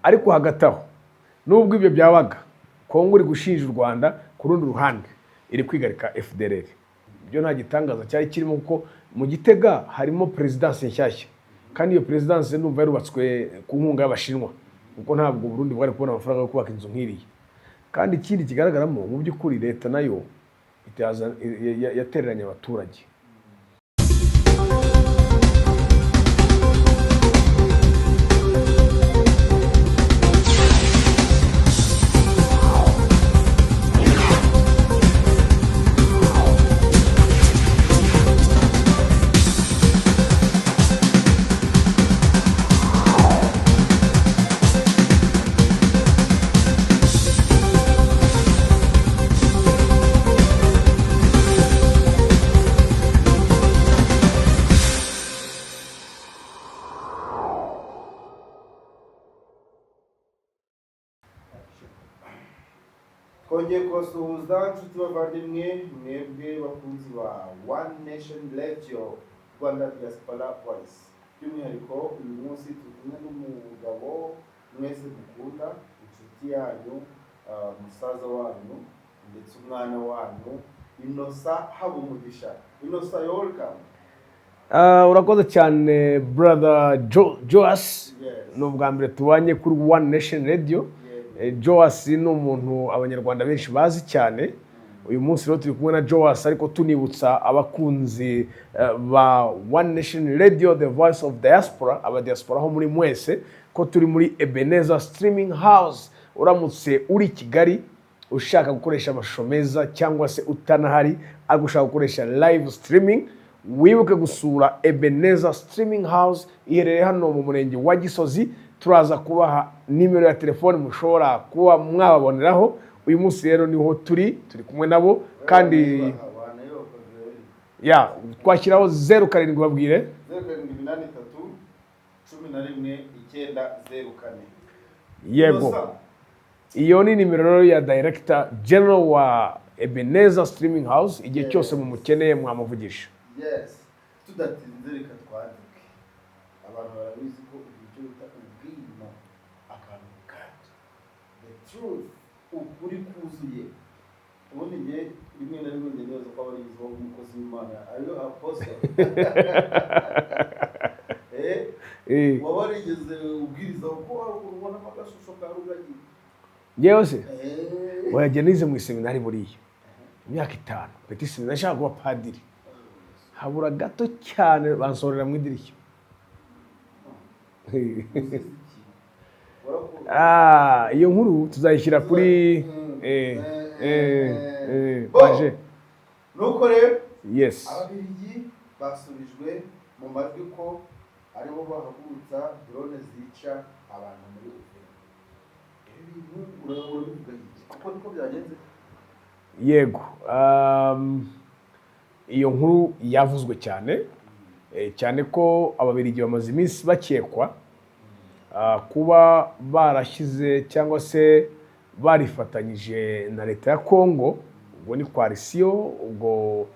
ariko hagati aho nubwo ibyo byabaga Kongo iri gushinja u Rwanda ku rundi ruhande iri kwigarika FDLR. Ibyo nta gitangaza cyari kirimo kuko mu Gitega harimo presidence nshyashya kandi iyo presidence ndumva yarubatswe ku nkunga y'Abashinwa kuko ntabwo Burundi bwari kubona amafaranga yo kubaka inzu nk'iriya. Kandi ikindi kigaragaramo mu by'ukuri leta nayo yatereranye abaturage. Kongeye kubasuhuza nshuti bavandimwe mwebwe bakunzi ba One Nation Radio Rwanda Diaspora Voice. By'umwihariko uyu munsi turi kumwe n'umugabo mwese mukunda, inshuti yanyu, musaza wanyu ndetse umwana wanyu, Innocent Habumugisha. Innocent, welcome. Urakoze cyane brother Joas. Yes. No bwa mbere tubanye kuri One Nation Radio. Joas ni umuntu abanyarwanda benshi bazi cyane. Uyu munsi rero turi kumwe na Joas ariko tunibutsa abakunzi ba One Nation Radio, the voice of diaspora, aba diaspora ho muri mwese ko turi muri Ebenezer Streaming House. Uramutse uri Kigali ushaka gukoresha amashusho meza cyangwa se utanahari agushaka gukoresha live streaming, wibuke gusura Ebenezer Streaming House iherereye hano mu murenge wa Gisozi. Turaza kubaha nimero ya telefone mushobora kuba mwababoneraho. Uyu munsi rero niho turi kumwe nabo kandi twashyiraho 07 babwire 0783 yego. Iyo ni nimero ya Director General wa Ebenezer Streaming House. Igihe cyose mumukeneye mwamuvugisha. Yes. Tudatinze reka twandike. Abantu barabizi ko ibyo bita ubwino akantu gato. The truth, ukuri kuzuye. Ubundi nge rimwe na rimwe ngezeho ko abarizo umukozi w'Imana ariyo apostle. Wabarigeze ubwiriza uko ubona amagashusho ka Rugagi. Yewe se wajyanize mu seminari buriya imyaka 5 petit seminari nashaka kuba padiri, habura gato cyane bansorera mu idirishya. Iyo nkuru tuzayishyira kuri baje nuko rero. Yes, Ababiligi basubijwe mu majwi ko aribo bahagurutsa drone zica abantu muri yego. Iyo nkuru yavuzwe cyane ko ababiligi bamaze iminsi bakekwa kuba barashyize cyangwa se barifatanyije na leta ya Kongo. Ubwo ni coalition, ubwo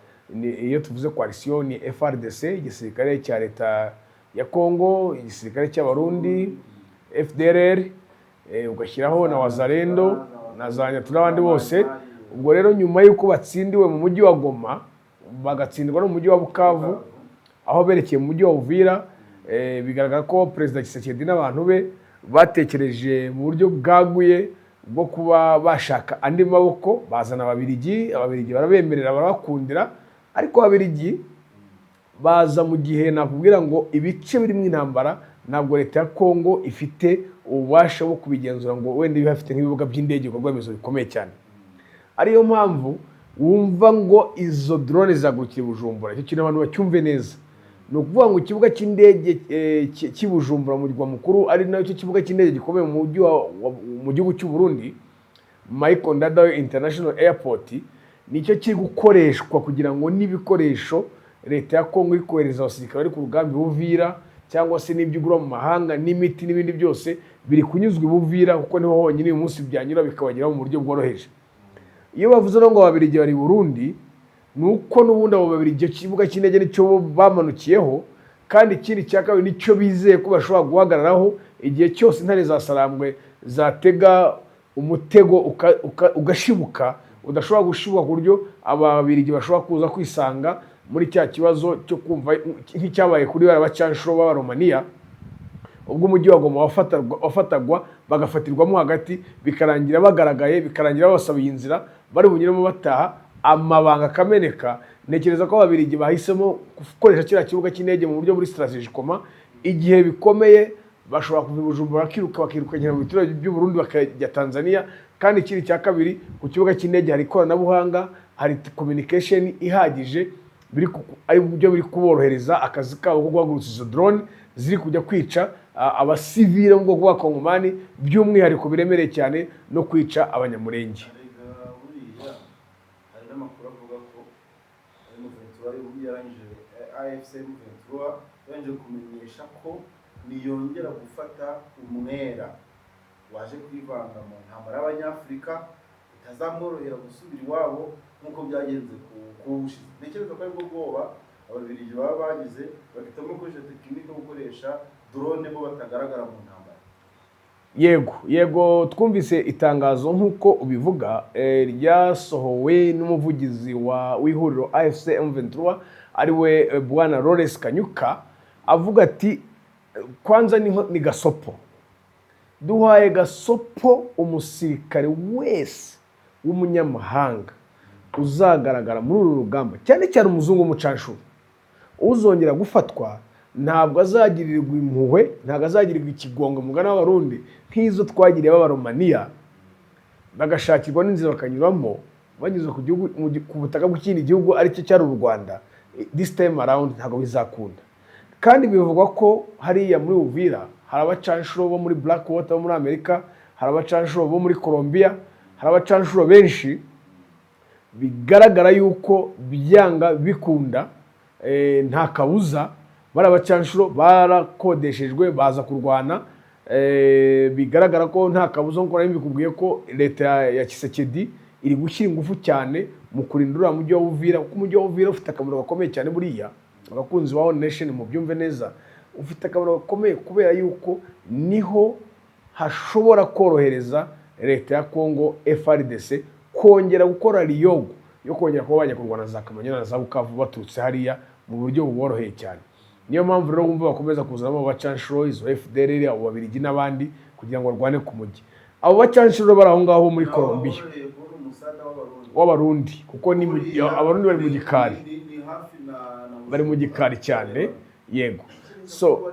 iyo tuvuze coalition ni FRDC, igisirikare cya leta ya Kongo, igisirikare cy'Abarundi, FDLR, ugashyiraho na Wazalendo na Zanyatu n'abandi bose. Ubwo rero nyuma y'uko batsindiwe mu mujyi wa Goma bagatsindwa no mu mujyi wa Bukavu, aho berekeye mu mujyi wa Uvira, bigaragara ko President Tshisekedi n'abantu be batekereje mu buryo bwaguye bwo kuba bashaka andi maboko. Bazana ababiligi barabemerera, barabakundira, ariko ababiligi baza mu gihe nakubwira ngo ibice birimo intambara ntabwo leta ya Kongo ifite ububasha bwo kubigenzura ngo wenda bifite nk'ibibuga by'indege bikorwa remezo bikomeye cyane. Ariyo mpamvu wumva ngo izo drone zagurukira Bujumbura. Icyo kintu abantu bacyumve neza. No kuvuga ngo ikibuga cy'indege cy'Ibujumbura mu murwa mukuru ari nayo kibuga cy'indege gikomeye mu gihugu cy'u Burundi, Michael Ndadaye International Airport, nicyo kiri gukoreshwa kugira ngo n'ibikoresho leta ya Kongo ikohereza abasirikare bari ku rugamba Buvira cyangwa se n'ibyo igura mu mahanga n'imiti n'ibindi byose biri kunyuzwa Buvira, kuko niho honyine uyu munsi byanyura bikabageraho mu buryo bworoheje. Iyo bavuze ngo ababiligi bari Burundi, nuko n'ubundi abo babiri icyo kibuga cy'indege nicyo bamanukiyeho, kandi ikindi cya kabiri nicyo bizeye ko bashobora guhagararaho igihe cyose intare za Sarambwe zatega umutego ugashibuka, udashobora gushibuka ku buryo ababirigi bashobora kuza kwisanga muri cya kibazo cyo kumva nk'icyabaye kuri barabacanshuro b'Abaromaniya, ubwo umujyi wa Goma wafatagwa bagafatirwamo hagati, bikarangira bagaragaye, bikarangira babasaba inzira bari bunyuremo bataha, amabanga akameneka. Ntekereza ko ababirigi bahisemo gukoresha kiriya kibuga cy'indege mu buryo buri strategic koma, igihe bikomeye bashobora kuva Bujumbura bakirukanyira mu biturage by'u Burundi bakajya Tanzania. Kandi ikindi cya kabiri, ku kibuga cy'indege hari ikoranabuhanga, hari communication ihagije, ari byo biri kuborohereza akazi kabo ko guhagurutsa izo drone ziri kujya kwica abasivile mu bwoko bw'Abakongomani, by'umwihariko biremereye cyane no kwica Abanyamurenge. Hari n'amakuru avuga ko AFC yarangije kumenyesha ko niyongera gufata umwera waje kwivanga mu ntambara y'Abanyafurika bitazamworohera gusubira iwabo nk'uko byagenze ku bushize. Ntekereza ko aribwo bwoba ababirigi baba bagize, bagahitamo gukoresha tekinike yo gukoresha drone bo batagaragara mu ntambara. Yego twumvise itangazo nk'uko ubivuga ryasohowe n'umuvugizi w'ihuriro AFC M23 ariwe Bwana Lawrence Kanyuka, avuga ati kwanza ni gasopo, duhaye gasopo umusirikare wese w'umunyamahanga uzagaragara muri uru rugamba, cyane cyane umuzungu w'umucanshuro, uzongera gufatwa ntabwo azagirirwa impuhwe, ntabwo azagirirwa ikigongo mugana w'Abarundi nk'izo twagiriye b'Abaromaniya, bagashakirwa n'inzira bakanyuramo banyuze ku butaka bw'ikindi gihugu aricyo cyari u Rwanda. This time around ntabwo bizakunda. Kandi bivugwa ko hariya muri Uvira hari abacanshuro bo muri Blackwater bo muri Amerika, hari abacanshuro bo muri Colombia, hari abacanshuro benshi, bigaragara yuko byanga bikunda nta kabuza bari abacanshuro barakodeshejwe baza kurwana. Bigaragara ko nta kabuza nko nari mbikubwiye ko leta ya Tshisekedi iri gushyira ingufu cyane mu kurindura umujyi wa Uvira, kuko umujyi wa Uvira ufite akamaro gakomeye cyane buriya. Abakunzi ba One Nation mu byumve neza, ufite akamaro gakomeye kubera yuko niho hashobora korohereza leta ya Congo FARDC kongera gukora riyogo yo kongera kuba bajya kurwana za Kamanyola na za Bukavu baturutse hariya mu buryo buboroheye cyane. Niyo mpamvu rero bumva bakomeza kuzanamo abacanshuro, izo FDLR, abo babirigi n'abandi kugira ngo barwane ku mujyi. Abo bacanshuro bari aho ngaho muri Colombia w'Abarundi, kuko ni Abarundi bari mu gikari, bari mu gikari cyane. Yego, so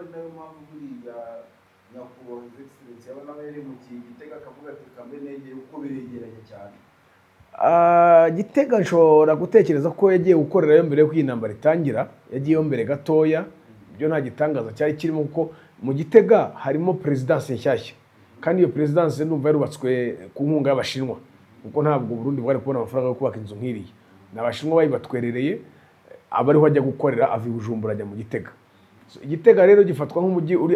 Gitega nshobora gutekereza ko yagiye gukorerayo mbere yo kw'intambara itangira, yagiyeyo mbere gatoya, ibyo nta gitangaza cyari kirimo kuko mu Gitega harimo presidence nshyashya, kandi iyo presidence ndumva yarubatswe ku nkunga y'Abashinwa, kuko ntabwo Burundi bwari kubona amafaranga yo kubaka inzu nk'iriya. N'Abashinwa bayibatwerereye, abariho ajya gukorera ava i Bujumbura ajya mu Gitega. Igitega rero gifatwa nk'umujyi uri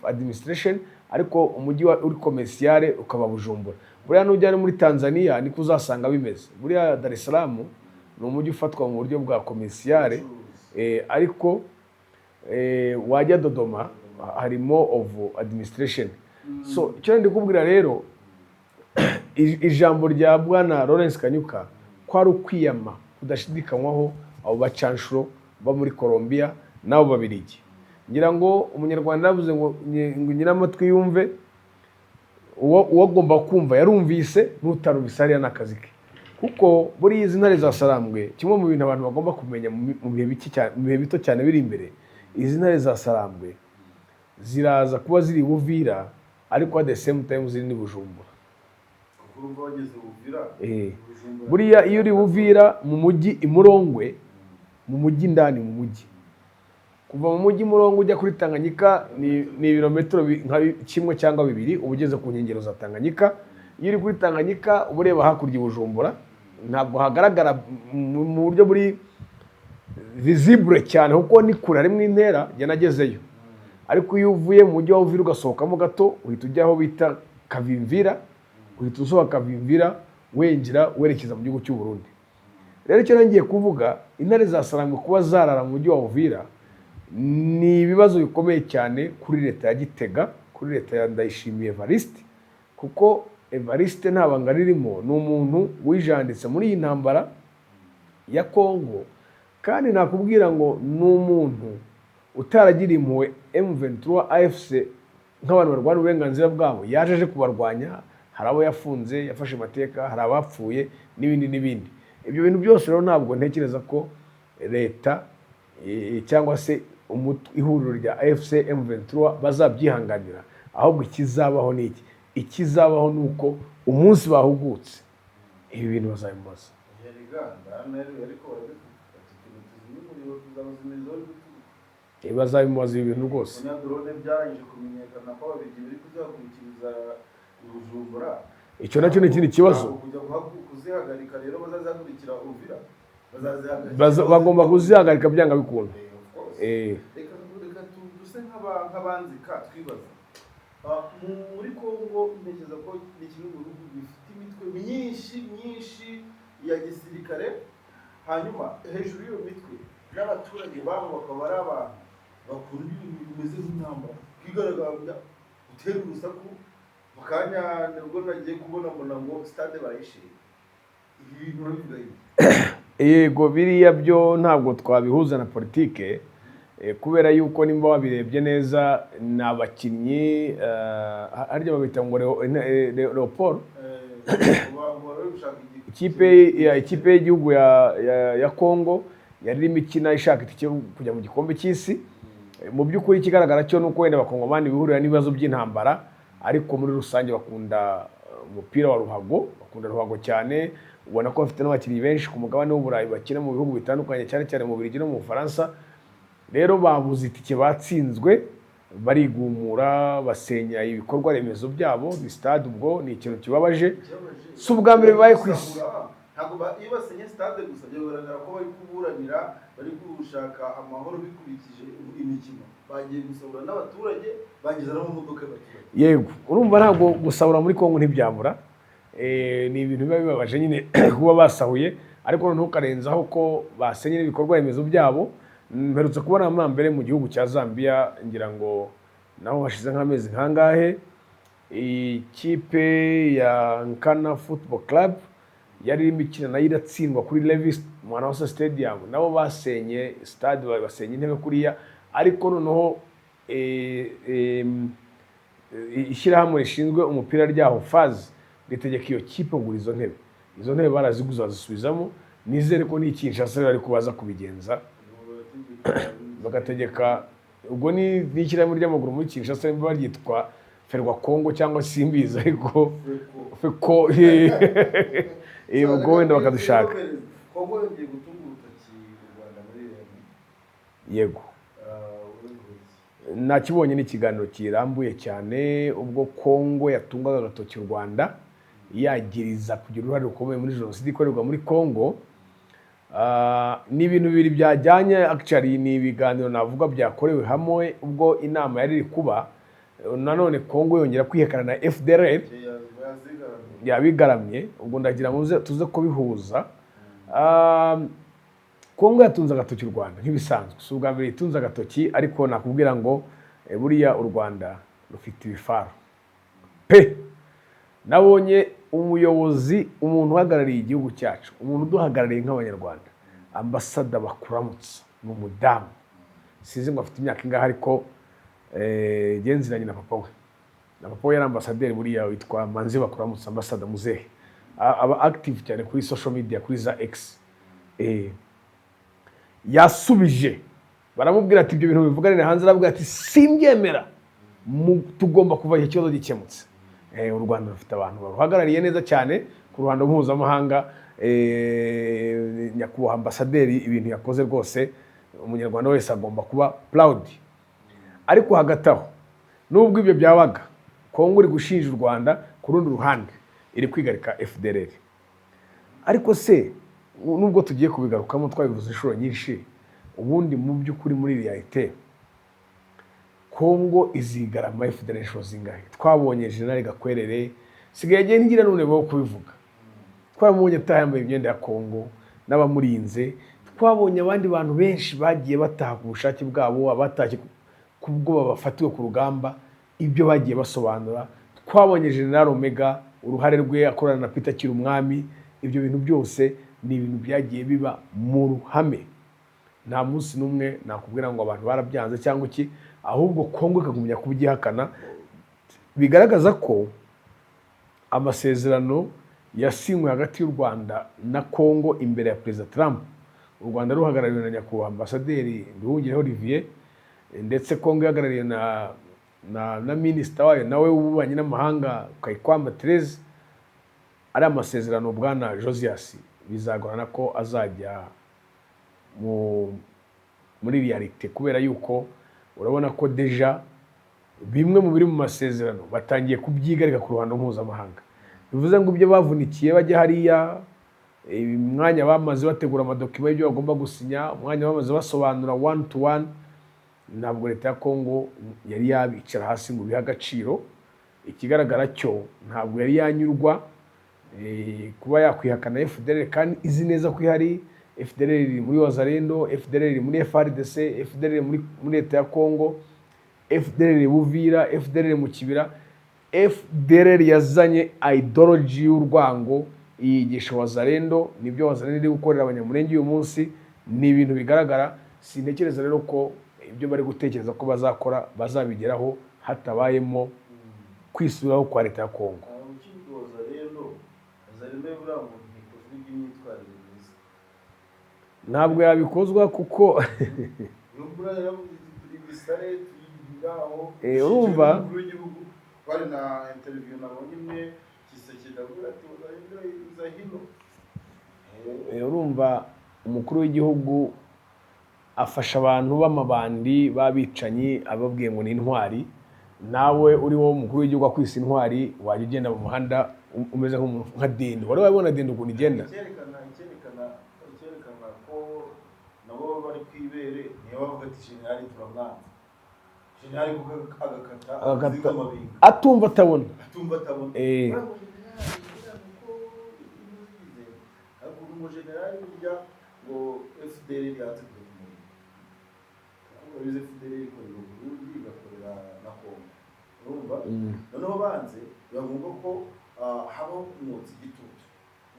administration, ariko umujyi uri commercial ukaba Bujumbura. Buriya nujyane muri Tanzania niko uzasanga bimeze. Buriya Dar es Salaam ni umujyi ufatwa mu buryo bwa commercial, ariko wajya Dodoma harimo of administration. So icyo ndi kubwira rero, ijambo rya Bwana Lawrence Kanyuka kwari ukwiyama kudashidikanywaho abo bacanshuro ba muri Colombia nabo babirigi. Ngira ngo umunyarwanda yavuze ngo nyiramatwi yumve, uwagomba kumva yarumvise, n'utarumvise hariya n'akazi ke. Kuko buri izi ntare za Sarambwe, kimwe mu bintu abantu bagomba kumenya mu bihe bito cyane biri imbere, izi ntare za Sarambwe ziraza kuba ziri Uvira, ariko at the same time ziri ni Bujumbura. Buriya iyo uri Uvira mu mujyi Imurongwe, mu mujyi ndani mu mujyi, kuva mu mujyi Murongwe ujya kuri Tanganyika ni ibirometero nka 1 cyangwa 2 ubugeze ku nkengero za Tanganyika. Iyo uri kuri Tanganyika uba ureba hakurya Bujumbura, ntabwo hagaragara mu buryo buri visible cyane kuko ni kure, harimo intera njye nagezeyo. Ariko iyo uvuye mu mujyi wa Uvira ugasohokamo gato, uhita ujya aho bita Kavimvira, uhita usohoka Kavimvira wenjira werekeza mu gihugu cy'u Burundi. Rero icyo ngiye kuvuga, intare za Sarambwe kuba zarara mu mujyi wa Uvira ni ibibazo bikomeye cyane kuri leta ya Gitega, kuri leta ya Ndayishimiye Evariste, kuko Evariste nta banga ririmo, ni umuntu wijanditse muri iyi ntambara ya Kongo, kandi nakubwira ngo ni umuntu utaragiriye impuhwe M23 AFC nk'abantu barwanya uburenganzira bwabo, yaje aje kubarwanya, hari abo yafunze, yafashe amateka, hari abapfuye n'ibindi n'ibindi. Ibyo bintu byose rero ntabwo ntekereza ko leta cyangwa se ihuriro rya AFC M23 bazabyihanganira, ahubwo ikizabaho ni iki? Ikizabaho ni uko umunsi bahugutse ibi bintu bazabimaza. Bazabimaza ibi bintu rwose. Icyo nacyo ni ikindi kibazo. Bagomba kuzihagarika byanga bikunda. Reka duse nk'abanzika twibaza. Muri Kongo ntekereza ko ni kimwe mu bihugu bifite imitwe myinshi ya gisirikare, hanyuma hejuru y'iyo mitwe n'abaturage babo bakaba ari abantu bakora ibintu bimeze nk'intambara, kwigaragambya, gutera urusaku, mu kanya nibwo nagiye kubona ngo stade barayishinga. Ibi bintu urabivuga iki? Yego, biriya byo ntabwo twabihuza na politike, kubera yuko nimba wabirebye neza ni abakinnyi harya babita ngo Leopold, ikipe y'igihugu ya Kongo yari irimo ikina ishaka itike kujya mu gikombe cy'isi. Mu by'ukuri ikigaragara cyo nuko wenda abakongomani bihurira n'ibibazo by'intambara, ariko muri rusange bakunda umupira wa ruhago, bakunda ruhago cyane. Ubona ko bafite n'abakinnyi benshi ku mugabane w'Uburayi bakina mu bihugu bitandukanye, cyane cyane mu Bubiligi no mu Bufaransa. Rero babuze itike, batsinzwe, barigumura, basenya ibikorwa remezo byabo. Ni stade, ubwo ni ikintu kibabaje, si ubwa mbere bibaye ku isi. Ntabwo iyo basenye stade gusa byagaragara ko bari kuburanira, bari gushaka amahoro bikurikije imikino. Bagiye gusabura n'abaturage, bangiza n'amamodoka y'abaturage. Yego, urumva ntabwo gusabura muri Kongo ntibyabura. Ni ibintu biba bibabaje nyine kuba basahuye, ariko ntukarenzaho ko basenye n'ibikorwa remezo byabo. Mperutse kubona amambere mu gihugu cya Zambia, ngira ngo naho hashize nk'amezi nkangahe, ikipe ya Nkana Football Club yari irimo ikina nayo iratsindwa kuri Levis Mwanawasa Stadium. Nabo basenye stade, basenye intebe kuriya, ariko noneho ishyirahamwe rishinzwe umupira ryaho FAZ ritegeka iyo kipe ngo izo ntebe baraziguza bazisubizamo. Nizere ko ni Kinshasa bari kubaza kubigenza, bagategeka. Ubwo ni ishyirahamwe ry'amaguru muri Kinshasa, baryitwa Ferwa Kongo cyangwa simbiza, ariko feko ubwo wenda bakadushaka. Kongo yongeye gutunga urutoki u Rwanda muri Yego, nakibonye n'ikiganiro kirambuye cyane ubwo Kongo yatungaga agatoki u Rwanda yagiriza kugira uruhare rukomeye muri jenoside ikorerwa muri Kongo. Ni ibintu bibiri byajyanye, actually ni ibiganiro navuga byakorewe hamwe ubwo inama yari iri kuba. Nanone Kongo yongera kwihekana na FDLR yabigaramye, ubwo ndagira ngo tuze kubihuza. Kongo yatunze agatoki u Rwanda nk'ibisanzwe, si ubwa mbere itunze agatoki, ariko nakubwira ngo buriya u Rwanda rufite ibifaru pe. Nabonye umuyobozi, umuntu uhagarariye igihugu cyacu, umuntu uduhagarariye nk'abanyarwanda, ambasada bakuramutsa, ni umudamu, sizi ngo afite imyaka ingahe, ariko genziranye na papa we. Na papa we yari ambasaderi buriya, witwa Manzi Bakuramutsa, ambasada muzehe, aba active cyane kuri social media, kuri za X. Yasubije, baramubwira ati ibyo bintu bivuganira hanze, aravuga ati simbyemera, tugomba kuva iki kibazo gikemutse. U Rwanda rufite abantu baruhagarariye neza cyane ku ruhando mpuzamahanga. Nyakubahwa ambasaderi, ibintu yakoze rwose umunyarwanda wese agomba kuba proud. Ariko hagati aho, nubwo ibyo byabaga, Kongo iri gushinja u Rwanda, ku rundi ruhande iri kwigarika FDLR. Ariko se nubwo tugiye kubigarukamo, twabivuze inshuro nyinshi, ubundi mu by'ukuri muri realite Kongo izigarama FDLR inshuro zingahe? Twabonye General Gakwerere, sigaye agiye ntigira none bo kubivuga. Twabonye atayambaye imyenda ya Kongo n'abamurinze. Twabonye abandi bantu benshi bagiye bataha ku bushake bwabo, abatashye kubwo babafatiwe ku rugamba. ibyo bagiye basobanura. Twabonye General Omega uruhare rwe akorana na Peter Kirumwami, ibyo bintu byose ni ibintu byagiye biba mu ruhame. Nta munsi n'umwe nakubwira ngo abantu barabyanze cyangwa iki, ahubwo Kongo ikagumya kubyihakana, bigaragaza ko amasezerano yasinywe hagati y'u Rwanda na Kongo imbere ya Perezida Trump, u Rwanda ruhagarariwe na nyakubahwa Ambasaderi Nduhungirehe Olivier, ndetse Kongo ihagarariye na minisita wayo nawe w'ububanyi n'amahanga Kayikwamba Thérèse, ari amasezerano bwana Josias bizagorana ko azajya muri realite, kubera yuko urabona ko deja bimwe mu biri mu masezerano batangiye kubyigarika ku ruhando mpuzamahanga. Bivuze ngo ibyo bavunikiye bajya hariya, umwanya bamaze bategura amadokima y'ibyo bagomba gusinya, umwanya bamaze basobanura one to one, ntabwo leta ya Kongo yari yabicara hasi ngo bihe agaciro. Ikigaragara cyo ntabwo yari yanyurwa kuba yakwihakana FDLR, kandi izi neza ko ihari. FDLR iri muri Wazalendo, FDLR iri muri FARDC, FDLR muri leta ya Kongo, FDLR Buvira, FDLR mu kibira. FDLR yazanye ideology y'urwango, iyigisha Wazalendo, nibyo Wazalendo iri gukorera abanyamurenge uyu munsi. Ni ibintu bigaragara. Sintekereza rero ko ibyo bari gutekereza ko bazakora bazabigeraho hatabayemo kwisubiraho kwa leta ya Kongo. Ntabwo yabikozwa kuko urumva bari na interview nabonye imwe Kisekedi avuga ati uza hino. Urumva umukuru w'igihugu afasha abantu b'amabandi babicanyi ababwiye ngo ni intwari. Nawe uri wo mukuru w'igihugu akwisa intwari, wajya ugenda mu muhanda umeze nka Dendo. Wari wabona Dendo ukuntu igenda? Icyerekana ko nabo bari kwibere, niyo bavuga ati General turamwanza. General agakata atumva atabona. General burya ngo FDLR yatsinze muri Kongo, FDLR ikorera Burundi igakorera na Kongo, urumva. Noneho banze bagomba ko habaho kumwotsa igitutu.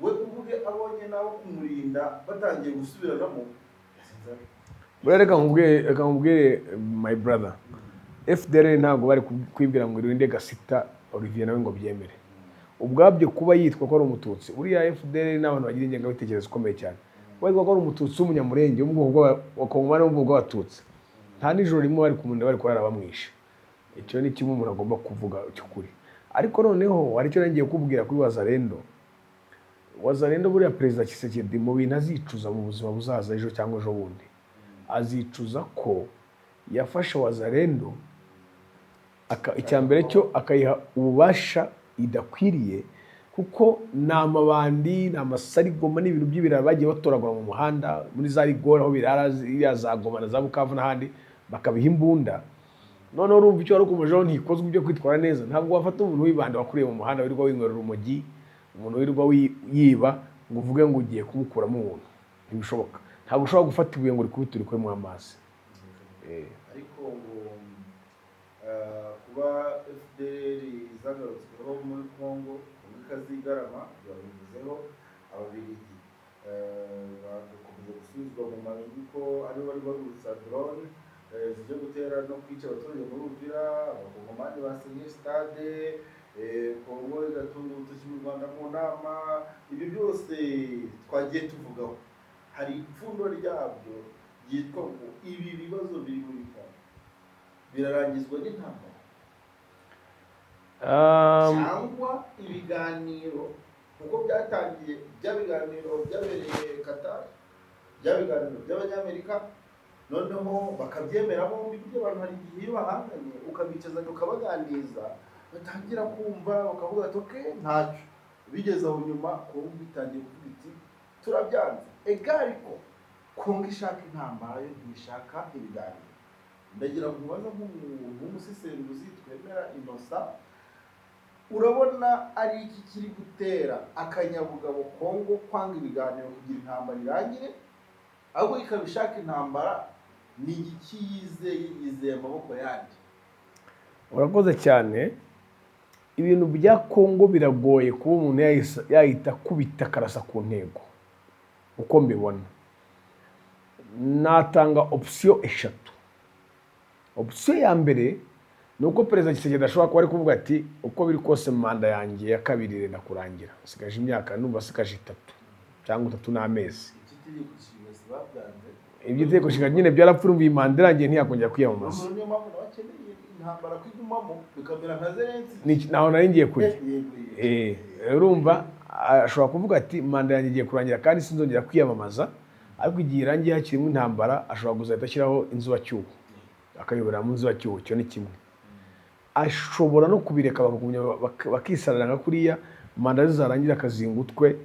We uvuge abonye nabo kumurinda batangiye gusubiranamo yasinze. Reka nkubwire my brother, FDLR ntabwo bari kwibwira ngo irinde Gasita Olivier nawe ngo byemere. Ubwabyo kuba yitwa ko ari umututsi, uriya FDLR n'abantu bagira ingengabitekerezo ikomeye cyane. Witwa ko ari umututsi w'umunyamurenge w'ubwoko bw'Abakongomani n'ubwoko bw'Abatutsi, nta nijoro rimwe bari kumunda bari kurara bamwisha. Icyo ni kimwe umuntu agomba kuvuga cy'ukuri. Ariko noneho hari icyo nagiye kubwira kuri Wazalendo buriya Perezida Kisekedi mu bintu azicuza mu buzima buzaza ejo cyangwa ejo bundi, azicuza ko yafashe Wazalendo icyambere cyo akayiha ububasha idakwiriye, kuko ni amabandi, ni amasarigoma n'ibintu by'ibirara bagiye batoragura mu muhanda muri za rigore aho birara za Goma na za Bukavu n'ahandi, bakabiha imbunda. Noneho urumva icyo wari ukumajeho ntikozwe ibyo kwitwara neza. Ntabwo wafata umuntu w'ibanda wakuriye mu muhanda wirirwa winywera urumogi, umuntu wirirwa yiba, ngo uvuge ngo ugiye kumukuramo umuntu. Ntibishoboka. Ntabwo ushobora gufata ibuye ngo rikubite urikuremo amazi. Ariko ngo kuba FDLR izagarutsweho muri Kongo muri Kazigarama babivuzeho Ababiligi, bagakomeza gusubizwa mu majwi ko ari bari barutsa drone zijya gutera no kwica abaturage muri Uvira. Abakongomani basenye stade, Kongo igatunga urutoki mu Rwanda mu nama. Ibi byose twagiye tuvugaho, hari ipfundo ryabyo ryitwa ngo ibi bibazo biri muri Kongo birarangizwa n'intambara cyangwa ibiganiro, kuko byatangiye bya biganiro byabereye Qatar, bya biganiro by'Abanyamerika, noneho bakabyemera bombi. Kuko abantu hari igihe iyo bahanganye ukabicazanya ukabaganiriza batangira kumva bakavuga ati okay ntacyo, bigeze aho nyuma Kongo bitangiye kuvuga iti turabyanze. Ariko Kongo ishaka intambara yo ntishaka ibiganiro. Ndagira ngo ubaze nk'umuntu w'umusesenguzi twemera Innocent, urabona ari iki kiri gutera akanyabugabo Kongo kwanga ibiganiro kugira intambara irangire, ahubwo ikabishaka intambara? Ni iki yizeye amaboko yandi? urakoze cyane. Ibintu bya Kongo biragoye kuba umuntu yahita akubita akarasa ku ntego uko mbibona. Natanga option eshatu. Option ya mbere ni uko perezida Tshisekedi ashobora kuba ari kuvuga ati uko biri kose manda yanjye ya kabiri irenda kurangira, sigaje imyaka numva sigaje 3 cyangwa 3 n'amezi. Ibyo itegeko nshinga nyine byarapfurumbiye manda irangiye ntiyakongera kwiyamamaza. Naho nari ngiye kujya. Urumva ashobora kuvuga ati manda yanjye igiye kurangira kandi sinzongera kwiyamamaza, ariko igihe irangiye hakirimo intambara ashobora kuzahita ashyiraho inzubacyuho akayobora mu nzubacyuho. Cyo ni kimwe. Ashobora no kubireka bakisarana nka kuriya manda zizarangira akazinga utwe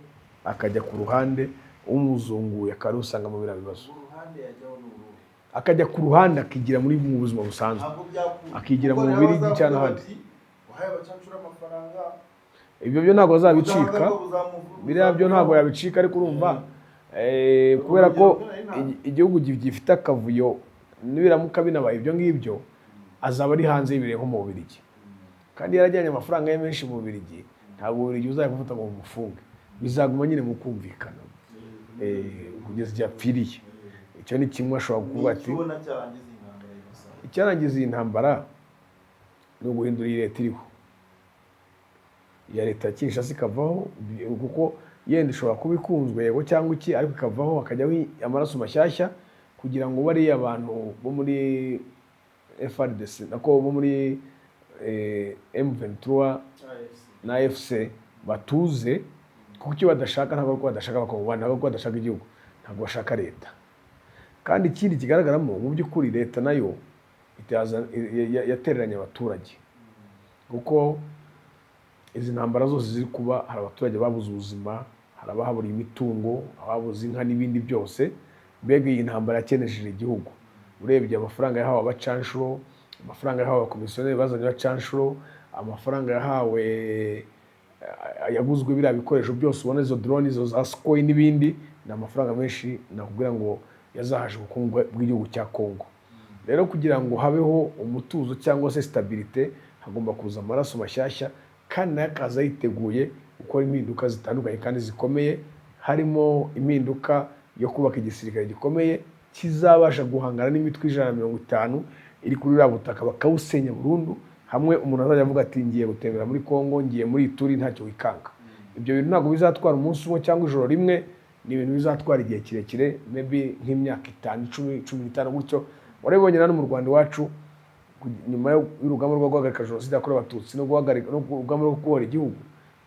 akajya ku ruhande umuzunguye akarusanga mu bira bibazo. Akajya ku ruhande akigira muri mu buzima busanzwe, akigira mu mubiri cyane handi. Ibyo byo ntabwo azabicika, biriya byo ntabwo yabicika, ariko urumva kubera ko igihugu gifite akavuyo nibiramuka binabaye ibyo ngibyo azaba ari hanze y'ibirenge nko mu Bubiligi, kandi yarajyanye amafaranga ye menshi mu Bubiligi. Ntabwo Bubiligi uzayafata ngo umufunge, bizaguma nyine mu kumvikana kugeza igihe apfiriye. Icyo ni kimwe ashobora kuvuga ati icyarangiza iyi ntambara ni uguhindura iyi leta iriho. Iya leta ya Kinshasa ikavaho, kuko yenda ishobora kuba ikunzwe yego cyangwa iki, ariko ikavaho hakajyaho amaraso mashyashya kugira ngo bariya abantu bo muri FARDC nako bo muri M23 na FC batuze, kuko icyo badashaka ntabwo ko badashaka bakobana, ntabwo ko badashaka igihugu, ntabwo bashaka leta. Kandi ikindi kigaragaramo mu by'ukuri leta nayo yatereranye abaturage, kuko izi ntambara zose ziri kuba hari abaturage babuze ubuzima, hari abahaburiye imitungo, ababuze inka n'ibindi byose. Mbega iyi ntambara yakenesheje igihugu. Urebye amafaranga yahawe abacanshuro, amafaranga yahawe abakomisiyoneri bazanye abacanshuro, amafaranga yahawe yaguzwe biriya bikoresho byose ubona, izo drone, izo za Sukhoi n'ibindi, ni amafaranga menshi nakubwira ngo yazahaje ubukungu bw'igihugu cya Kongo. Rero kugira ngo habeho umutuzo cyangwa se stabilité, hagomba kuza amaraso mashyashya, kandi nayo akaza yiteguye gukora impinduka zitandukanye kandi zikomeye, harimo impinduka yo kubaka igisirikare gikomeye kizabasha guhangana n'imitwe 150 iri kuri uriya butaka bakawusenya burundu. Hamwe umuntu azajya avuga ati ngiye gutembera muri Kongo, ngiye muri Ituri, ntacyo wikanga. Ibyo bintu ntabwo bizatwara umunsi umwe cyangwa ijoro rimwe, ni ibintu bizatwara igihe kirekire, maybe nk'imyaka 5, 10, 15 gutyo. Warabonye nano mu Rwanda iwacu nyuma y'urugamba rwo guhagarika jenoside yakorewe Abatutsi no guhagarika no urugamba rwo kubohora igihugu,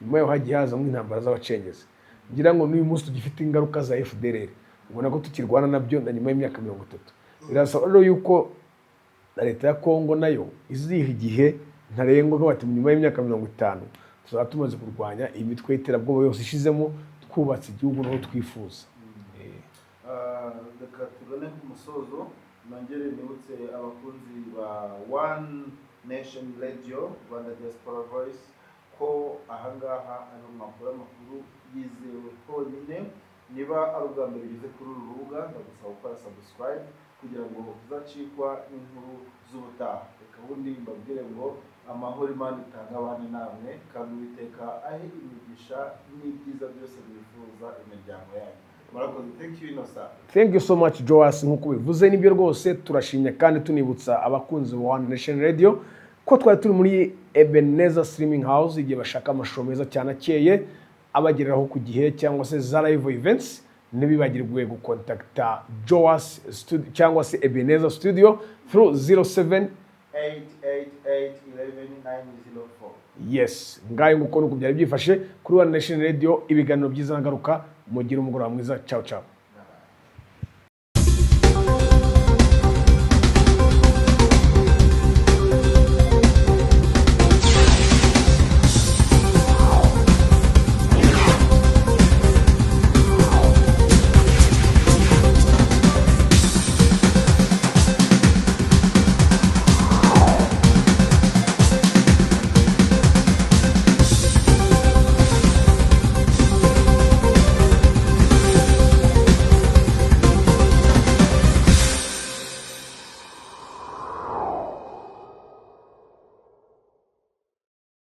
nyuma yo hagiye hazamo intambara z'abacengezi. Ngira ngo n'uyu munsi tugifite ingaruka za FDLR, ubona ko tukirwana nabyo na nyuma y'imyaka 30. Birasaba rero yuko leta ya Kongo nayo iziha igihe ntarengwa ko bati nyuma y'imyaka 50 tuzaba tumaze kurwanya imitwe y'iterabwoba yose ishizemo, twubatse igihugu naho twifuza. Reka tugane ku musozo, nongere nibutse abakunzi ba One Nation Radio Rwanda Diaspora Voice ko ahangaha ari amakuru yizewe honyine. Niba ari ubwa mbere ugeze kuri uru rubuga, ndagusaba gukora subscribe kugira ngo uzacikwa n'inkuru z'ubutaha. Reka ubundi mbabwire ngo amahoro Imana itanga abane namwe, kandi Uwiteka ahe imigisha n'ibyiza byose mwifuza imiryango yanyu. Murakoze. Thank you Innocent. Thank you so much Joas. Nkuko bivuze nibyo rwose turashimye kandi tunibutsa abakunzi ba One Nation Radio ko twari turi muri Ebenezer Streaming House, igihe bashaka amashusho meza cyane akeye abagereraho ku gihe cyangwa se za live events. Ntibibagirwe gukontakta Joas Studio cyangwa se Ebenezer Studio through 07 888110904. Yes, ngayo nguko nuko byari byifashe kuri One Nation Radio. Ibiganiro byiza nagaruka, mugira umugoroba mwiza. Ciao ciao.